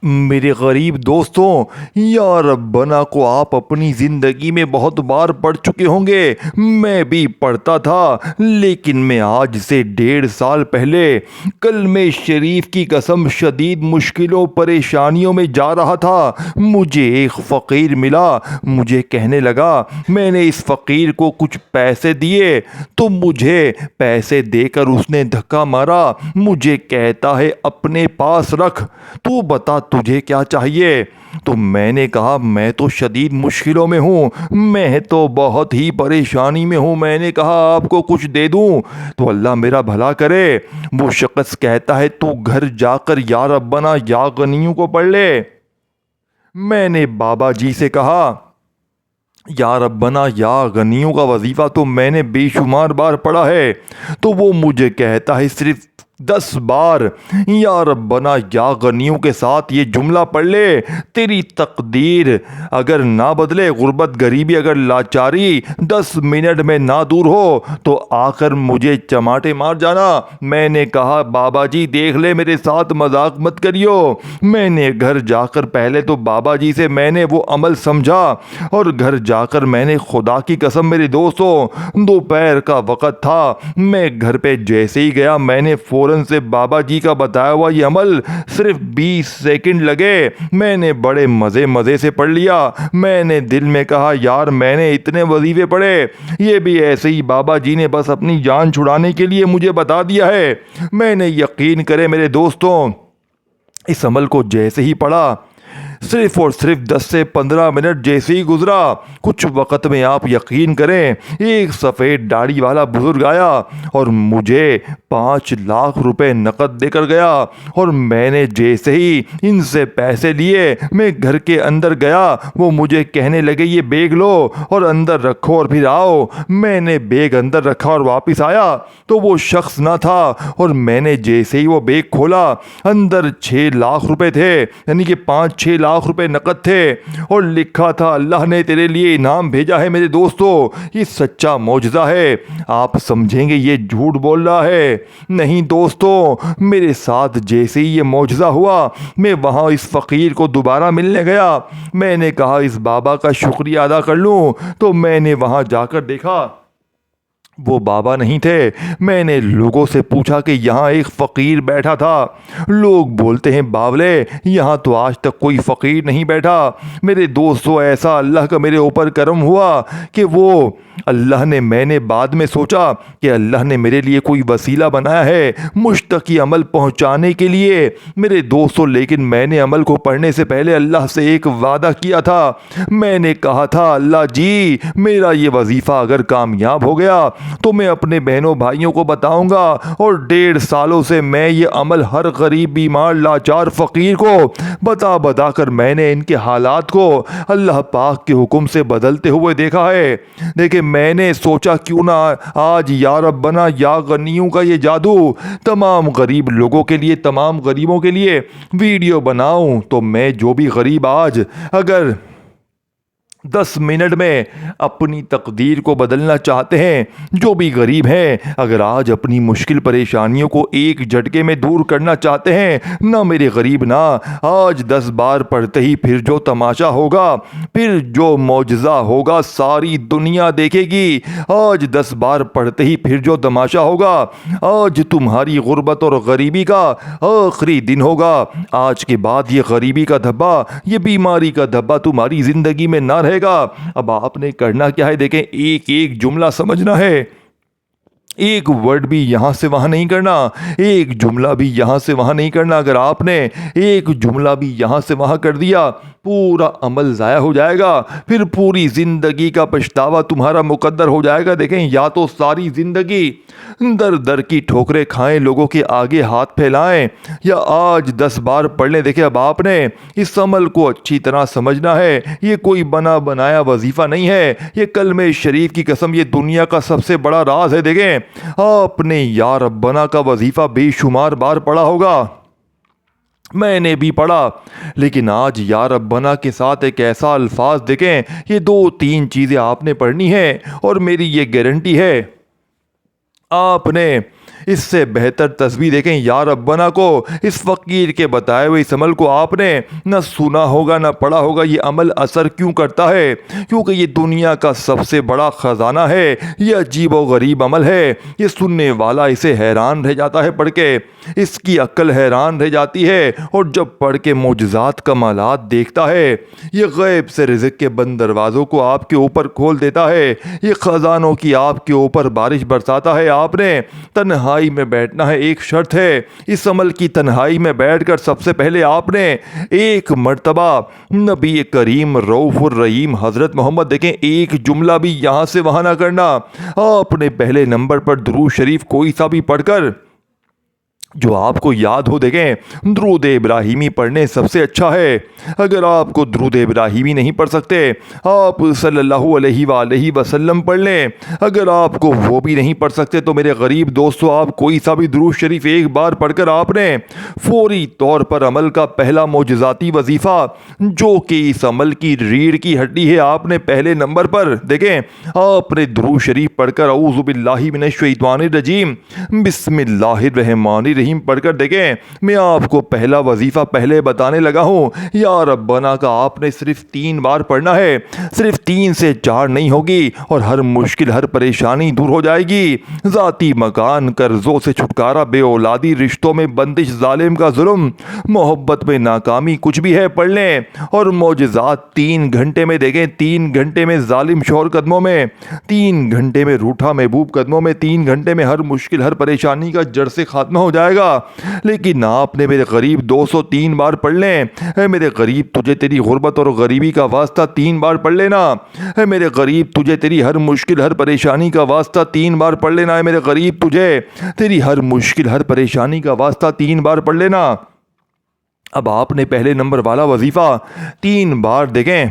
میرے غریب دوستوں، یا ربنا کو آپ اپنی زندگی میں بہت بار پڑھ چکے ہوں گے، میں بھی پڑھتا تھا، لیکن میں آج سے 1.5 سال پہلے کلمہ شریف کی قسم شدید مشکلوں پریشانیوں میں جا رہا تھا۔ مجھے ایک فقیر ملا، مجھے کہنے لگا، میں نے اس فقیر کو کچھ پیسے دیے تو مجھے پیسے دے کر اس نے دھکا مارا، مجھے کہتا ہے اپنے پاس رکھ، تو بتا تجھے کیا چاہیے؟ تو میں نے کہا میں تو شدید مشکلوں میں ہوں، میں تو بہت ہی پریشانی میں ہوں، میں نے کہا آپ کو کچھ دے دوں تو اللہ میرا بھلا کرے۔ وہ شخص کہتا ہے تو گھر جا کر یا ربنا یا غنیوں کو پڑھ لے۔ میں نے بابا جی سے کہا یا ربنا یا غنیوں کا وظیفہ تو میں نے بے شمار بار پڑھا ہے، تو وہ مجھے کہتا ہے صرف 10 بار یا ربنا یا غنیوں کے ساتھ یہ جملہ پڑھ لے، تیری تقدیر اگر نہ بدلے، غربت غریبی اگر لاچاری 10 منٹ میں نہ دور ہو تو آ کر مجھے چماٹے مار جانا۔ میں نے کہا بابا جی دیکھ لے، میرے ساتھ مذاق مت کریو۔ میں نے گھر جا کر پہلے تو بابا جی سے میں نے وہ عمل سمجھا، اور گھر جا کر میں نے خدا کی قسم میرے دوستوں، دوپہر کا وقت تھا، میں گھر پہ جیسے ہی گیا میں نے فوراً سے بابا جی کا بتایا ہوا یہ عمل صرف 20 سیکنڈ لگے، میں نے بڑے مزے سے پڑھ لیا۔ میں نے دل میں کہا یار میں نے اتنے وظیفے پڑھے، یہ بھی ایسے ہی بابا جی نے بس اپنی جان چھڑانے کے لیے مجھے بتا دیا ہے۔ میں نے یقین کرے میرے دوستوں، اس عمل کو جیسے ہی پڑھا، صرف اور صرف 10 سے 15 منٹ جیسے ہی گزرا، کچھ وقت میں آپ یقین کریں ایک سفید داڑھی والا بزرگ آیا اور مجھے 5 لاکھ روپے نقد دے کر گیا، اور میں نے جیسے ہی ان سے پیسے لیے میں گھر کے اندر گیا، وہ مجھے کہنے لگے یہ بیگ لو اور اندر رکھو اور پھر آؤ۔ میں نے بیگ اندر رکھا اور واپس آیا تو وہ شخص نہ تھا، اور میں نے جیسے ہی وہ بیگ کھولا اندر 6 لاکھ روپے تھے، یعنی کہ 5-6 لاکھ روپے نقد تھے، اور لکھا تھا اللہ نے تیرے لیے انعام بھیجا ہے۔ میرے دوستو یہ سچا معجزہ ہے، آپ سمجھیں گے یہ جھوٹ بول رہا ہے، نہیں دوستو، میرے ساتھ جیسے ہی یہ معجزہ ہوا میں وہاں اس فقیر کو دوبارہ ملنے گیا، میں نے کہا اس بابا کا شکریہ ادا کر لوں، تو میں نے وہاں جا کر دیکھا وہ بابا نہیں تھے۔ میں نے لوگوں سے پوچھا کہ یہاں ایک فقیر بیٹھا تھا، لوگ بولتے ہیں باولے یہاں تو آج تک کوئی فقیر نہیں بیٹھا۔ میرے دوستو ایسا اللہ کا میرے اوپر کرم ہوا کہ وہ اللہ نے، میں نے بعد میں سوچا کہ اللہ نے میرے لیے کوئی وسیلہ بنایا ہے مشتقی عمل پہنچانے کے لیے میرے دوستو، لیکن میں نے عمل کو پڑھنے سے پہلے اللہ سے ایک وعدہ کیا تھا، میں نے کہا تھا اللہ جی میرا یہ وظیفہ اگر کامیاب ہو گیا تو میں اپنے بہنوں بھائیوں کو بتاؤں گا، اور 1.5 سالوں سے میں یہ عمل ہر غریب بیمار لاچار فقیر کو بتا کر میں نے ان کے حالات کو اللہ پاک کے حکم سے بدلتے ہوئے دیکھا ہے۔ دیکھیں میں نے سوچا کیوں نہ آج یا ربنا یا غنیوں کا یہ جادو تمام غریب لوگوں کے لیے، تمام غریبوں کے لیے ویڈیو بناؤں، تو میں جو بھی غریب آج اگر 10 منٹ میں اپنی تقدیر کو بدلنا چاہتے ہیں، جو بھی غریب ہیں اگر آج اپنی مشکل پریشانیوں کو ایک جھٹکے میں دور کرنا چاہتے ہیں، نہ میرے غریب نہ، آج 10 بار پڑھتے ہی پھر جو تماشا ہوگا، پھر جو معجزہ ہوگا ساری دنیا دیکھے گی۔ آج 10 بار پڑھتے ہی پھر جو تماشا ہوگا، آج تمہاری غربت اور غریبی کا آخری دن ہوگا۔ آج کے بعد یہ غریبی کا دھبا، یہ بیماری کا دھبا تمہاری زندگی میں نہ رہے گا۔ اب آپ نے کرنا کیا ہے، دیکھیں ایک ایک جملہ سمجھنا ہے، ایک ورڈ بھی یہاں سے وہاں نہیں کرنا، ایک جملہ بھی یہاں سے وہاں نہیں کرنا۔ اگر آپ نے ایک جملہ بھی یہاں سے وہاں کر دیا پورا عمل ضائع ہو جائے گا، پھر پوری زندگی کا پچھتاوا تمہارا مقدر ہو جائے گا۔ دیکھیں یا تو ساری زندگی در در کی ٹھوکریں کھائیں، لوگوں کے آگے ہاتھ پھیلائیں، یا آج 10 بار پڑھ لیں۔ دیکھیں اب آپ نے اس عمل کو اچھی طرح سمجھنا ہے، یہ کوئی بنا بنایا وظیفہ نہیں ہے، یہ کلمہ شریف کی قسم یہ دنیا کا سب سے بڑا راز ہے۔ دیکھیں آپ نے یا ربنا کا وظیفہ بے شمار بار پڑھا ہوگا، میں نے بھی پڑھا، لیکن آج یا ربنا کے ساتھ ایک ایسا الفاظ دیکھیں، یہ 2-3 چیزیں آپ نے پڑھنی ہے، اور میری یہ گارنٹی ہے آپ نے اس سے بہتر تصویر دیکھیں یا ربنا کو، اس فقیر کے بتائے ہوئے اس عمل کو آپ نے نہ سنا ہوگا نہ پڑھا ہوگا۔ یہ عمل اثر کیوں کرتا ہے؟ کیونکہ یہ دنیا کا سب سے بڑا خزانہ ہے، یہ عجیب و غریب عمل ہے۔ یہ سننے والا اسے حیران رہ جاتا ہے پڑھ کے، اس کی عقل حیران رہ جاتی ہے، اور جب پڑھ کے معجزات کمالات دیکھتا ہے، یہ غیب سے رزق کے بند دروازوں کو آپ کے اوپر کھول دیتا ہے، یہ خزانوں کی آپ کے اوپر بارش برساتا ہے۔ آپ نے تنہائی میں بیٹھنا ہے، ایک شرط ہے، اس عمل کی تنہائی میں بیٹھ کر سب سے پہلے آپ نے ایک مرتبہ نبی کریم رؤوف الرحیم حضرت محمد دیکھیں ایک جملہ بھی یہاں سے وہاں نہ کرنا۔ آپ نے پہلے نمبر پر درود شریف کوئی سا بھی پڑھ کر جو آپ کو یاد ہو، دیکھیں درود ابراہیمی پڑھنے سب سے اچھا ہے۔ اگر آپ کو درود ابراہیمی نہیں پڑھ سکتے، آپ صلی اللہ علیہ وآلہ وسلم پڑھ لیں۔ اگر آپ کو وہ بھی نہیں پڑھ سکتے تو میرے غریب دوستو، آپ کوئی سا بھی درود شریف ایک بار پڑھ کر آپ نے فوری طور پر عمل کا پہلا معجزاتی وظیفہ، جو کہ اس عمل کی ریڑھ کی ہڈی ہے، آپ نے پہلے نمبر پر دیکھیں آپ نے درود شریف پڑھ کر اعوذ باللہ من الشیطان الرجیم بسم اللہ الرحمن الرحیم پڑھ کر دیکھیں۔ میں آپ کو پہلا وظیفہ پہلے بتانے لگا ہوں، یا ربنا کا آپ نے صرف 3 بار پڑھنا ہے، صرف 3 سے 4 نہیں ہوگی، اور ہر مشکل ہر پریشانی دور ہو جائے گی۔ ذاتی مکان قرضوں سے چھٹکارا، بے اولادی رشتوں میں بندش، ظالم کا ظلم، محبت میں ناکامی، کچھ بھی ہے پڑھ لیں، اور معجزات 3 گھنٹے میں دیکھیں۔ 3 گھنٹے میں ظالم شوہر قدموں میں، 3 گھنٹے میں روٹھا محبوب قدموں میں، 3 گھنٹے میں ہر مشکل ہر پریشانی کا جڑ سے خاتمہ ہو جائے گا۔ لیکن آپ نے میرے غریب 203 بار پڑھ لیں۔ اے میرے غریب، تجھے تیری غربت اور غریبی کا واسطہ 3 بار پڑھ لینا۔ اے میرے غریب، تجھے تیری ہر مشکل ہر پریشانی کا واسطہ 3 بار پڑھ لینا۔ اے میرے غریب، تجھے تیری ہر مشکل ہر پریشانی کا واسطہ 3 بار پڑھ لینا۔ اب آپ نے پہلے نمبر والا وظیفہ 3 بار دیکھیں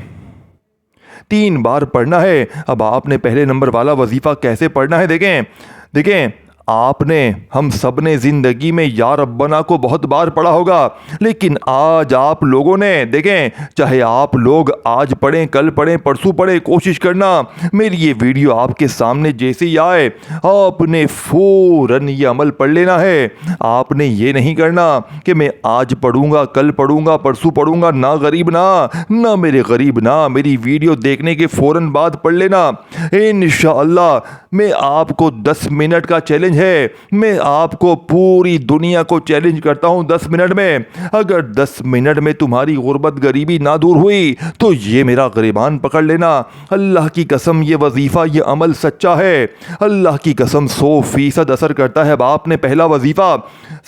3 بار پڑھنا ہے۔ اب آپ نے پہلے نمبر والا وظیفہ کیسے پڑھنا ہے دیکھیں آپ نے، ہم سب نے زندگی میں یا ربنا کو بہت بار پڑھا ہوگا، لیکن آج آپ لوگوں نے دیکھیں، چاہے آپ لوگ آج پڑھیں، کل پڑھیں، پرسوں پڑھیں، کوشش کرنا میری یہ ویڈیو آپ کے سامنے جیسے ہی آئے آپ نے فوراً یہ عمل پڑھ لینا ہے۔ آپ نے یہ نہیں کرنا کہ میں آج پڑھوں گا، کل پڑھوں گا، پرسوں پڑھوں گا، نہ میرے غریب، نہ میری ویڈیو دیکھنے کے فوراً بعد پڑھ لینا۔ انشاءاللہ میں آپ کو 10 منٹ کا چیلنج ہے، میں آپ کو پوری دنیا کو چیلنج کرتا ہوں 10 منٹ میں، اگر 10 منٹ میں تمہاری غربت غریبی نہ دور ہوئی تو یہ میرا غریبان پکڑ لینا۔ اللہ کی قسم یہ وظیفہ، یہ عمل سچا ہے، اللہ کی قسم 100% اثر کرتا ہے۔ اب آپ نے پہلا وظیفہ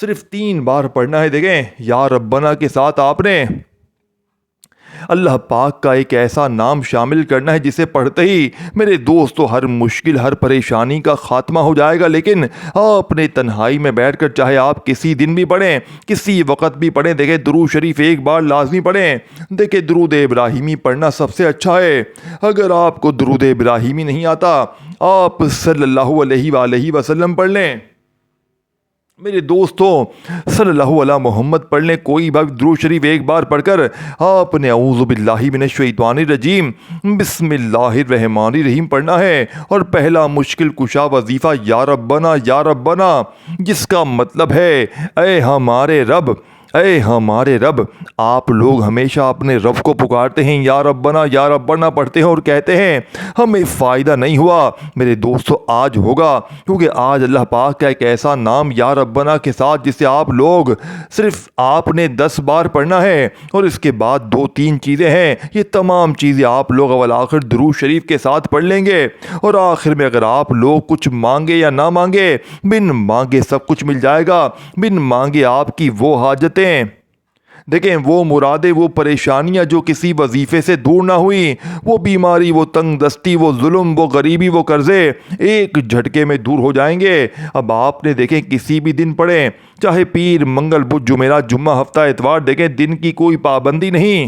صرف 3 بار پڑھنا ہے، دیکھیں یا ربنا کے ساتھ آپ نے اللہ پاک کا ایک ایسا نام شامل کرنا ہے جسے پڑھتے ہی میرے دوستو ہر مشکل ہر پریشانی کا خاتمہ ہو جائے گا۔ لیکن آپ نے تنہائی میں بیٹھ کر، چاہے آپ کسی دن بھی پڑھیں، کسی وقت بھی پڑھیں، دیکھیں درود شریف ایک بار لازمی پڑھیں۔ دیکھیں درود ابراہیمی پڑھنا سب سے اچھا ہے۔ اگر آپ کو درود ابراہیمی نہیں آتا، آپ صلی اللہ علیہ وآلہ وسلم پڑھ لیں۔ میرے دوستوں صلی اللہ علیہ محمد پڑھ لیں، کوئی بھی درود شریف ایک بار پڑھ کر آپ نے اعوذ باللہ من الشیطان الرجیم بسم اللہ الرحمن الرحیم پڑھنا ہے، اور پہلا مشکل کشا وظیفہ یا ربنا، جس کا مطلب ہے اے ہمارے رب، اے ہمارے رب۔ آپ لوگ ہمیشہ اپنے رب کو پکارتے ہیں، یا ربنا پڑھتے ہیں اور کہتے ہیں ہمیں فائدہ نہیں ہوا۔ میرے دوستو آج ہوگا، کیونکہ آج اللہ پاک کا ایک ایسا نام یا ربنا کے ساتھ جسے آپ لوگ صرف آپ نے 10 بار پڑھنا ہے، اور اس کے بعد 2-3 چیزیں ہیں، یہ تمام چیزیں آپ لوگ اول آخر درود شریف کے ساتھ پڑھ لیں گے، اور آخر میں اگر آپ لوگ کچھ مانگے یا نہ مانگے، بن مانگے سب کچھ مل جائے گا۔ بن مانگے آپ کی وہ حاجتیں، دیکھیں وہ مرادیں، وہ پریشانیاں جو کسی وظیفے سے دور نہ ہوئی، وہ بیماری، وہ تنگ دستی، وہ ظلم، وہ غریبی، وہ قرضے ایک جھٹکے میں دور ہو جائیں گے۔ اب آپ نے دیکھیں کسی بھی دن پڑھیں، چاہے پیر، منگل، بدھ، جمعرات، جمعہ، ہفتہ، اتوار، دیکھیں دن کی کوئی پابندی نہیں،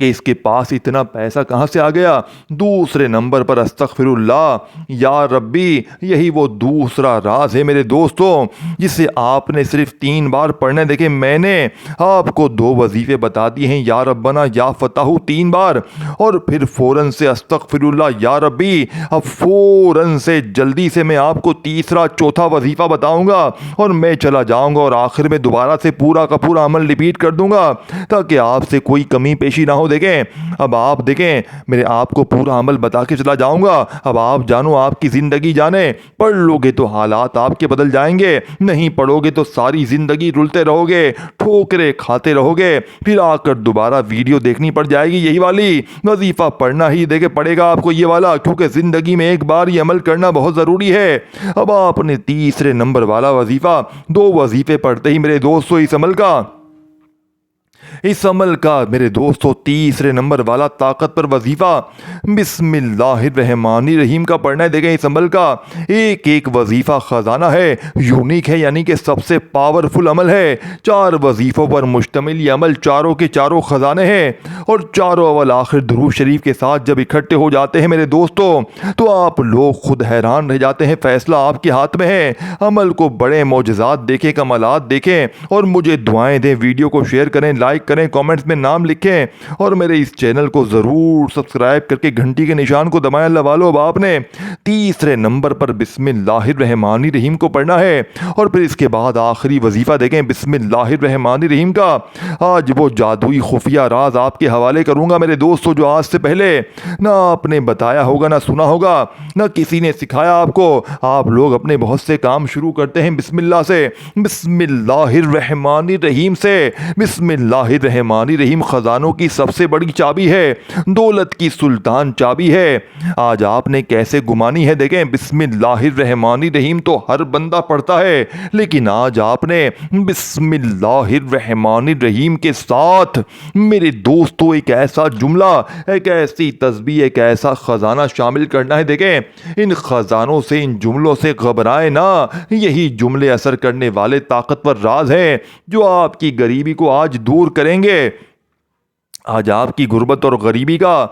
کہ اس کے پاس اتنا پیسہ کہاں سے آ گیا۔ دوسرے نمبر پر استغفراللہ، یا ربی، یہی وہ دوسرا راز ہے میرے دوستوں جسے آپ نے صرف 3 بار پڑھنا ہے۔ دیکھیں میں نے آپ کو 2 وظیفے بتا دیے ہیں، یا ربنا یا فتح 3 بار، اور پھر فوراً سے استغفراللہ یا ربی۔ اب فوراً سے جلدی سے میں آپ کو تیسرا چوتھا وظیفہ بتاؤں گا اور میں چلا جاؤں گا اور آخر میں دوبارہ سے پورا کا پورا عمل ریپیٹ کر دوں گا تاکہ آپ سے کوئی کمی پیشی نہ ہو۔ دیکھیں اب آپ دیکھیں میں آپ کو پورا عمل بتا کے چلا جاؤں گا، اب آپ جانو آپ کی زندگی جانے۔ پڑھ لو گے تو حالات آپ کے بدل جائیں گے، نہیں پڑھو گے تو ساری زندگی رلتے رہو گے، ٹھوکرے کھاتے رہو گے، پھر آ کر دوبارہ ویڈیو دیکھنی پڑ جائے گی یہی والی۔ وظیفہ پڑھنا ہی دیکھے پڑے گا آپ کو یہ والا، کیونکہ زندگی میں ایک بار یہ عمل کرنا بہت ضروری ہے۔ اب آپ نے تیسرے نمبر والا وظیفہ، 2 وظیفے پڑھتے ہی میرے دوستو اس عمل کا میرے دوستو تیسرے نمبر والا طاقت پر وظیفہ بسم اللہ الرحمن الرحیم کا پڑھنا ہے۔ دیکھیں اس عمل کا ایک ایک وظیفہ خزانہ ہے، یونیک ہے، یعنی کہ سب سے پاورفل عمل ہے۔ 4 وظیفوں پر مشتمل یہ عمل چاروں کے چاروں خزانے ہیں، اور چاروں اول آخر درود شریف کے ساتھ جب اکٹھے ہو جاتے ہیں میرے دوستو تو آپ لوگ خود حیران رہ جاتے ہیں۔ فیصلہ آپ کے ہاتھ میں ہے، عمل کو بڑے معجزات دیکھیں، کمالات دیکھیں، اور مجھے دعائیں دیں۔ ویڈیو کو شیئر کریں، لائک کریں، کامنٹس میں نام لکھیں، اور میرے اس چینل کو ضرور سبسکرائب کر کے گھنٹی کے نشان کو دبائیں۔ اللہ والو، اب آپ نے تیسرے نمبر پر بسم اللہ الرحمن الرحیم کو پڑھنا ہے، اور پھر اس کے بعد آخری وظیفہ دیکھیں بسم اللہ الرحمن الرحیم کا۔ آج وہ جادوئی خفیہ راز آپ کے حوالے کروں گا میرے دوستو جو آج سے پہلے نہ آپ نے بتایا ہوگا، نہ سنا ہوگا، نہ کسی نے سکھایا آپ کو۔ آپ لوگ اپنے بہت سے کام شروع کرتے ہیں بسم اللہ سے، بسم اللہ الرحمن الرحیم سے۔ بسم اللہ الرحمن الرحیم خزانوں کی سب سے بڑی چابی ہے، دولت کی سلطان چابی ہے۔ آج آپ نے کیسے گمانی ہے؟ دیکھیں بسم اللہ الرحمن الرحیم تو ہر بندہ پڑھتا ہے، لیکن آج آپ نے بسم اللہ الرحمن الرحیم کے ساتھ میرے دوستو ایک ایسا جملہ، ایک ایسی تسبیح، ایک ایسا خزانہ شامل کرنا ہے۔ دیکھیں ان خزانوں سے، ان جملوں سے گھبرائیں نہ، یہی جملے اثر کرنے والے طاقتور راز ہیں جو آپ کی غریبی کو آج دور کریں گے۔ آج آپ کی غربت اور غریبی کا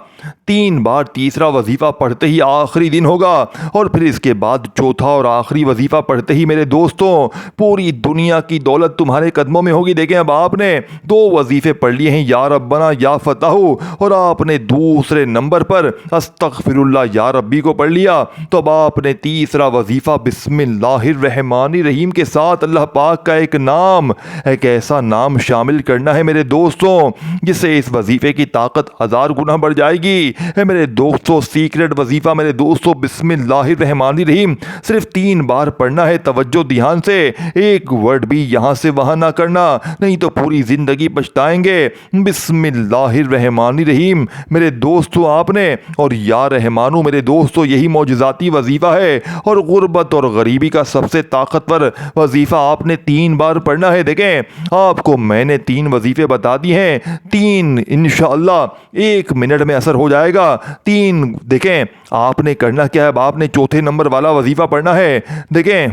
3 بار تیسرا وظیفہ پڑھتے ہی آخری دن ہوگا، اور پھر اس کے بعد چوتھا اور آخری وظیفہ پڑھتے ہی میرے دوستوں پوری دنیا کی دولت تمہارے قدموں میں ہوگی۔ دیکھیں اب آپ نے 2 وظیفے پڑھ لیے ہیں، یا ربنا یا فتح، اور آپ نے دوسرے نمبر پر استغفر اللہ یا ربی کو پڑھ لیا، تو اب آپ نے تیسرا وظیفہ بسم اللہ الرحمن الرحیم کے ساتھ اللہ پاک کا ایک نام، ایک ایسا نام شامل کرنا ہے میرے دوستوں جسے اس وظیفے کی طاقت 1000 گنا بڑھ جائے گی۔ اے میرے دوستو سیکرٹ وظیفہ میرے دوستو بسم اللہ الرحمن الرحیم صرف 3 بار پڑھنا ہے، توجہ دھیان سے، ایک ورڈ بھی یہاں سے وہاں نہ کرنا، نہیں تو پوری زندگی پچھتائیں گے۔ بسم اللہ الرحمن الرحیم میرے دوستو آپ نے، اور یا رحمانو میرے دوستو یہی معجزاتی وظیفہ ہے، اور غربت اور غریبی کا سب سے طاقتور وظیفہ آپ نے 3 بار پڑھنا ہے۔ دیکھیں آپ کو میں نے 3 وظیفے بتا دی ہیں، 3 انشاءاللہ 1 منٹ میں اثر ہو جائے گا۔ 3 دیکھیں آپ نے کرنا کیا ہے، اب آپ نے چوتھے نمبر والا وظیفہ پڑھنا ہے۔ دیکھیں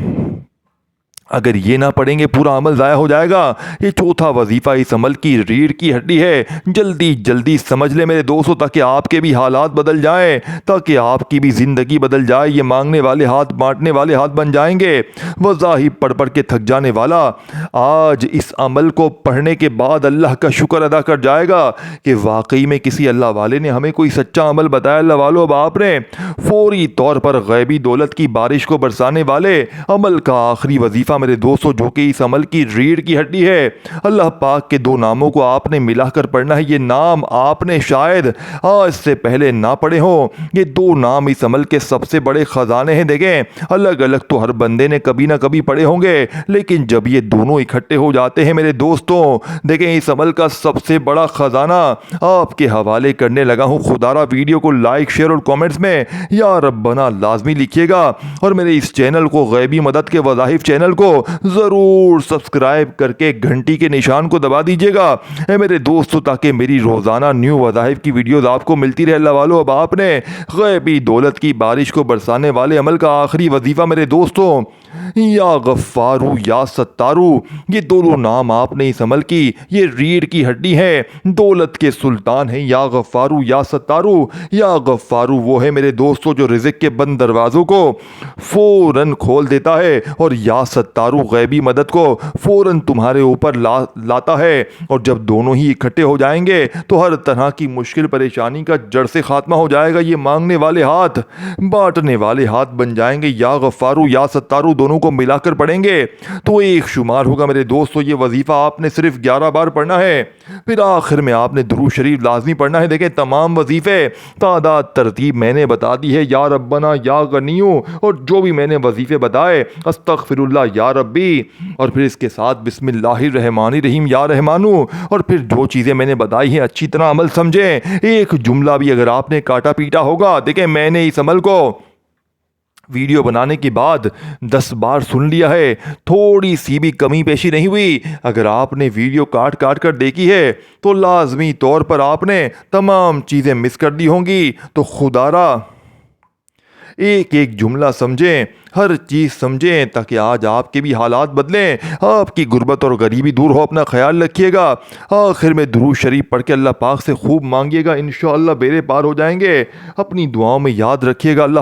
اگر یہ نہ پڑھیں گے پورا عمل ضائع ہو جائے گا۔ یہ چوتھا وظیفہ اس عمل کی ریڑھ کی ہڈی ہے، جلدی جلدی سمجھ لیں میرے دوستو تاکہ آپ کے بھی حالات بدل جائیں، تاکہ آپ کی بھی زندگی بدل جائے۔ یہ مانگنے والے ہاتھ بانٹنے والے ہاتھ بن جائیں گے۔ وظائف پڑھ پڑھ کے تھک جانے والا آج اس عمل کو پڑھنے کے بعد اللہ کا شکر ادا کر جائے گا کہ واقعی میں کسی اللہ والے نے ہمیں کوئی سچا عمل بتایا۔ اللہ والو اب آپ نے فوری طور پر غیبی دولت کی بارش کو برسانے والے عمل کا آخری وظیفہ میرے دوستو جو کہ اس عمل کی ریڑھ کی ہڈی ہے، اللہ پاک کے 2 ناموں کو آپ نے ملا کر پڑھنا ہے۔ یہ نام آپ نے شاید آج سے پہلے نہ پڑھے ہوں، یہ 2 نام اس عمل کے سب سے بڑے خزانے ہیں۔ دیکھیں الگ الگ تو ہر بندے نے کبھی نہ کبھی پڑھے ہوں گے، لیکن جب یہ دونوں اکٹھے ہو جاتے ہیں میرے دوستوں، دیکھیں اس عمل کا سب سے بڑا خزانہ آپ کے حوالے کرنے لگا ہوں۔ خدارا ویڈیو کو لائک شیئر اور کامنٹس میں یا ربنا لازمی لکھیے گا، اور میرے اس چینل کو غیبی مدد کے وظائف چینل کو ضرور سبسکرائب کر کے گھنٹی کے نشان کو دبا دیجیے گا اے میرے دوستوں، تاکہ میری روزانہ نیو وظائف کی ویڈیوز آپ کو ملتی رہے۔ اللہ والو، اب آپ نے غیبی دولت کی بارش کو برسانے والے عمل کا آخری وظیفہ میرے دوستوں، یا غفارو یا ستارو، یہ دونوں نام آپ نے اس عمل کی یہ ریڑھ کی ہڈی ہے، دولت کے سلطان ہیں۔ یا غفارو یا ستارو، یا غفارو وہ ہے میرے دوستوں جو رزق کے بند دروازوں کو فوراً کھول دیتا ہے، اور یا ستارو غیبی مدد کو فوراً تمہارے اوپر لاتا ہے، اور جب دونوں ہی اکٹھے ہو جائیں گے تو ہر طرح کی مشکل پریشانی کا جڑ سے خاتمہ ہو جائے گا۔ یہ مانگنے والے ہاتھ بانٹنے والے ہاتھ بن جائیں گے۔ یا غفارو یا ستارو دونوں کو ملا کر پڑھیں گے تو ایک شمار ہوگا میرے دوستوں۔ یہ وظیفہ آپ نے صرف 11 بار پڑھنا ہے، پھر آخر میں آپ نے درود شریف لازمی پڑھنا ہے۔ دیکھیں تمام وظیفے تعداد ترتیب میں نے بتا دی ہے، یا ربنا یا غنیو، اور جو بھی میں نے وظیفے بتائے استغفر اللہ یا ربی، اور پھر اس کے ساتھ بسم اللہ الرحمن الرحیم یا رحمانو، اور پھر جو چیزیں میں نے بتائی ہیں اچھی طرح عمل سمجھیں۔ ایک جملہ بھی اگر آپ نے کاٹا پیٹا ہوگا، دیکھیں میں نے اس عمل کو ویڈیو بنانے کے بعد 10 بار سن لیا ہے، تھوڑی سی بھی کمی پیشی نہیں ہوئی۔ اگر آپ نے ویڈیو کاٹ کر دیکھی ہے تو لازمی طور پر آپ نے تمام چیزیں مس کر دی ہوں گی۔ تو خدا را ایک ایک جملہ سمجھیں، ہر چیز سمجھیں، تاکہ آج آپ کے بھی حالات بدلیں، آپ کی غربت اور غریبی دور ہو۔ اپنا خیال رکھیے گا۔ آخر میں درود شریف پڑھ کے اللہ پاک سے خوب مانگیے گا، انشاءاللہ بیڑے پار ہو جائیں گے۔ اپنی دعاؤں میں یاد رکھیے گا۔ اللہ